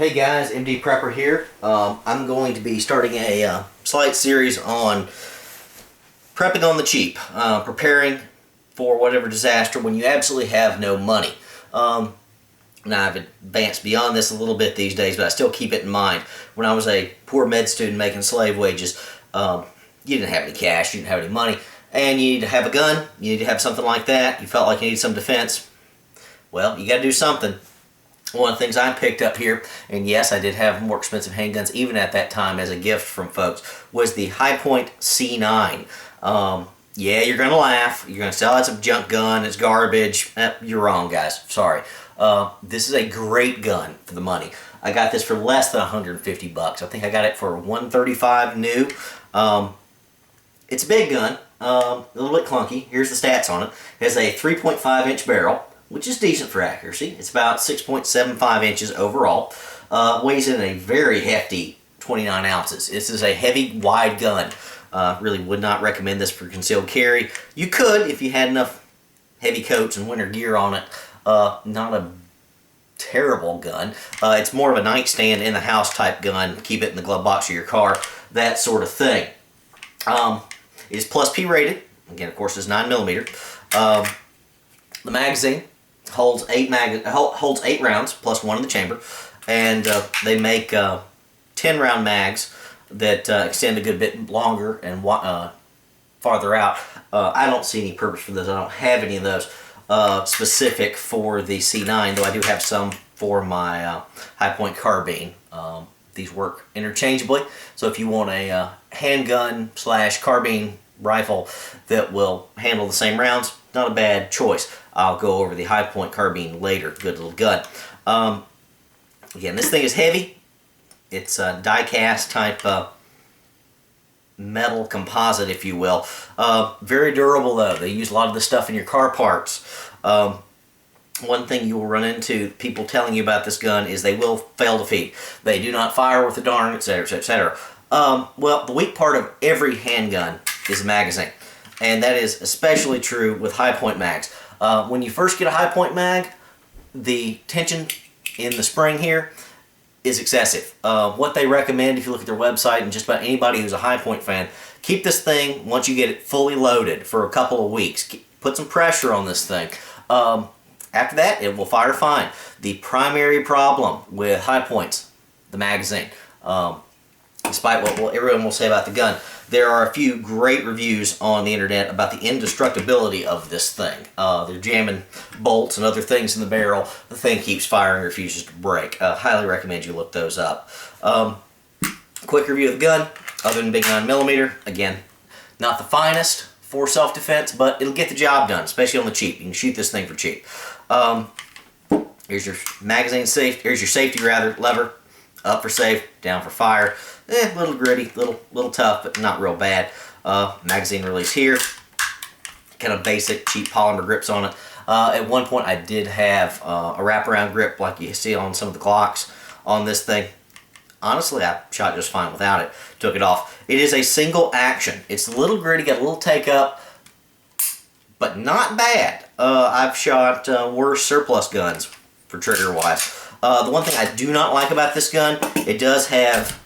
Hey guys, MD Prepper here. I'm going to be starting a slight series on prepping on the cheap, preparing for whatever disaster when you absolutely have no money. Now I've advanced beyond this a little bit these days, but I still keep it in mind. When I was a poor med student making slave wages, you didn't have any cash, you didn't have any money, and you need to have a gun, you need to have something like that, you felt like you needed some defense. Well, you got to do something. One of the things I picked up here, and yes, I did have more expensive handguns even at that time as a gift from folks, was the Hi-Point C9. Yeah, you're going to laugh. You're going to say, oh, that's a junk gun, it's garbage. You're wrong, guys. Sorry. This is a great gun for the money. I got this for less than 150 bucks. I think I got it for 135 new. It's a big gun, a little bit clunky. Here's the stats on it. It has a 3.5 inch barrel, which is decent for accuracy. It's about 6.75 inches overall. Weighs in a very hefty 29 ounces. This is a heavy, wide gun. Really would not recommend this for concealed carry. You could if you had enough heavy coats and winter gear on it. Not a terrible gun. It's more of a nightstand in the house type gun. Keep it in the glove box of your car, that sort of thing. It is plus P rated. Again, of course, it's 9mm. The magazine holds 8 rounds plus one in the chamber, and they make 10-round mags that extend a good bit longer and farther out. I don't see any purpose for this. I don't have any of those specific for the C9, though I do have some for my Hi-Point carbine. These work interchangeably, so if you want a handgun / carbine rifle that will handle the same rounds, not a bad choice. I'll go over the Hi-Point carbine later. Good little gun. Again, this thing is heavy. It's a die-cast type metal composite, if you will. Very durable, though. They use a lot of this stuff in your car parts. One thing you will run into people telling you about this gun is they will fail to feed. They do not fire with a darn, etc., etc. Well, the weak part of every handgun is the magazine, and that is especially true with Hi-Point mags. When you first get a Hi-Point mag, the tension in the spring here is excessive. What they recommend, if you look at their website, and just about anybody who's a Hi-Point fan, keep this thing, once you get it fully loaded, for a couple of weeks. Put some pressure on this thing. After that, it will fire fine. The primary problem with Hi-Points, the magazine. Despite what everyone will say about the gun, there are a few great reviews on the internet about the indestructibility of this thing. They're jamming bolts and other things in the barrel. The thing keeps firing and refuses to break. Highly recommend you look those up. Quick review of the gun. Other than big 9mm, again, not the finest for self-defense, but it'll get the job done, especially on the cheap. You can shoot this thing for cheap. Here's your magazine safe. Here's your safety lever. Up for safe, down for fire. A little gritty, little tough, but not real bad. Magazine release here. Kind of basic, cheap polymer grips on it. At one point, I did have a wraparound grip like you see on some of the Glocks on this thing. Honestly, I shot just fine without it. Took it off. It is a single action. It's a little gritty, got a little take up, but not bad. I've shot worse surplus guns for trigger wise. The one thing I do not like about this gun, it does have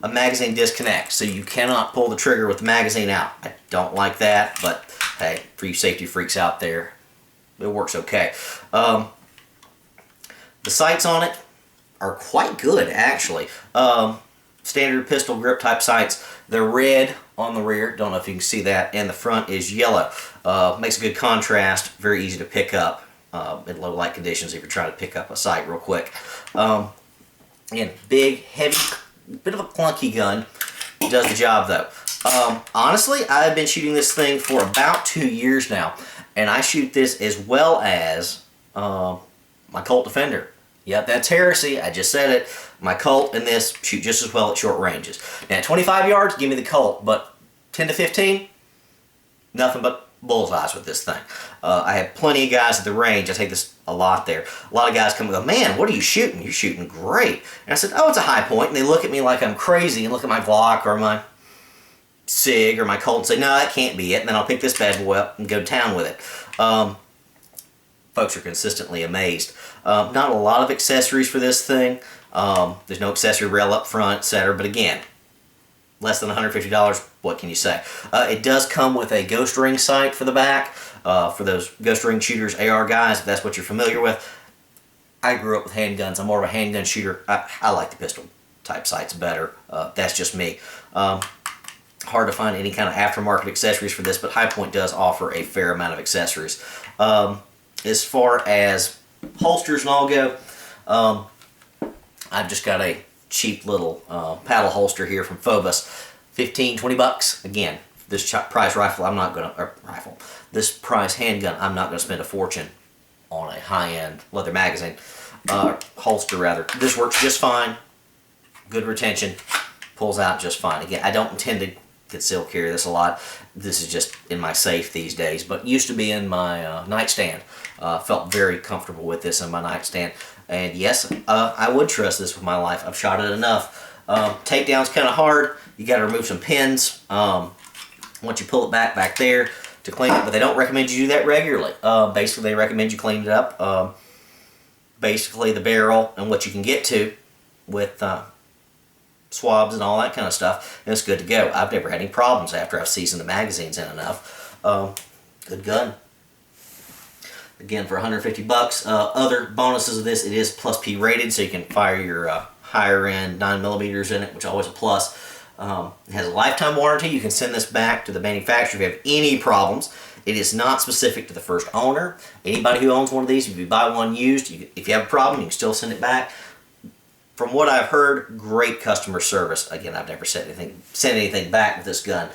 a magazine disconnect, so you cannot pull the trigger with the magazine out. I don't like that, but hey, for you safety freaks out there, it works okay. The sights on it are quite good, actually. Standard pistol grip type sights. They're red on the rear, don't know if you can see that, and the front is yellow. Makes a good contrast, very easy to pick up in low light conditions if you're trying to pick up a sight real quick. Again, big, heavy, bit of a clunky gun. Does the job though. Honestly, I've been shooting this thing for about 2 years now, and I shoot this as well as my Colt Defender. Yep, that's heresy. I just said it. My Colt and this shoot just as well at short ranges. Now, at 25 yards, give me the Colt, but 10 to 15, nothing but bullseyes with this thing. I have plenty of guys at the range. I take this a lot there. A lot of guys come and go, man, what are you shooting? You're shooting great. And I said, oh, it's a Hi-Point. And they look at me like I'm crazy and look at my Glock or my SIG or my Colt and say, no, that can't be it. And then I'll pick this bad boy up and go to town with it. folks are consistently amazed. Not a lot of accessories for this thing. There's no accessory rail up front, etc. But again, less than $150, what can you say? It does come with a ghost ring sight for the back, for those ghost ring shooters, AR guys, if that's what you're familiar with. I grew up with handguns. I'm more of a handgun shooter. I like the pistol type sights better. That's just me. Hard to find any kind of aftermarket accessories for this, but High Point does offer a fair amount of accessories. As far as holsters and all go, I've just got a cheap little paddle holster here from Phobos, 15, 20 bucks. Again, this price rifle, I'm not gonna, this price handgun, I'm not gonna spend a fortune on a high-end leather magazine, holster rather. This works just fine, good retention, pulls out just fine. Again, I don't intend to conceal carry this a lot. This is just in my safe these days, but used to be in my nightstand. Felt very comfortable with this in my nightstand. And yes, I would trust this with my life. I've shot it enough. Takedown's kind of hard. You got to remove some pins once you pull it back there to clean it, but they don't recommend you do that regularly. Basically, they recommend you clean it up. Basically, the barrel and what you can get to with swabs and all that kind of stuff, and it's good to go. I've never had any problems after I've seasoned the magazines in enough. Good gun. Again, for 150 bucks. Other bonuses of this, it is plus P rated, so you can fire your higher end 9mm in it, which is always a plus. It has a lifetime warranty. You can send this back to the manufacturer if you have any problems. It is not specific to the first owner. Anybody who owns one of these, if you buy one used, if you have a problem, you can still send it back. From what I've heard, great customer service. Again, I've never sent anything back with this gun.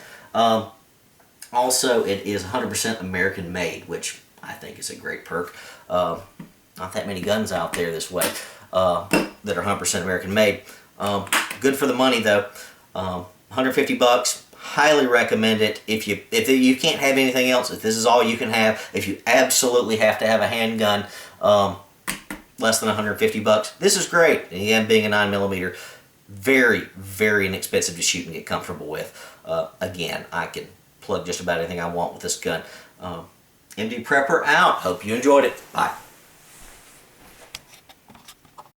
Also, it is 100% American made, which I think is a great perk. Not that many guns out there this way that are 100% American made. Good for the money though. 150 bucks. Highly recommend it. If you can't have anything else, if this is all you can have, if you absolutely have to have a handgun, less than 150 bucks, this is great. And again, being a 9mm, very, very inexpensive to shoot and get comfortable with. Again, I can plug just about anything I want with this gun. MD Prepper out. Hope you enjoyed it. Bye.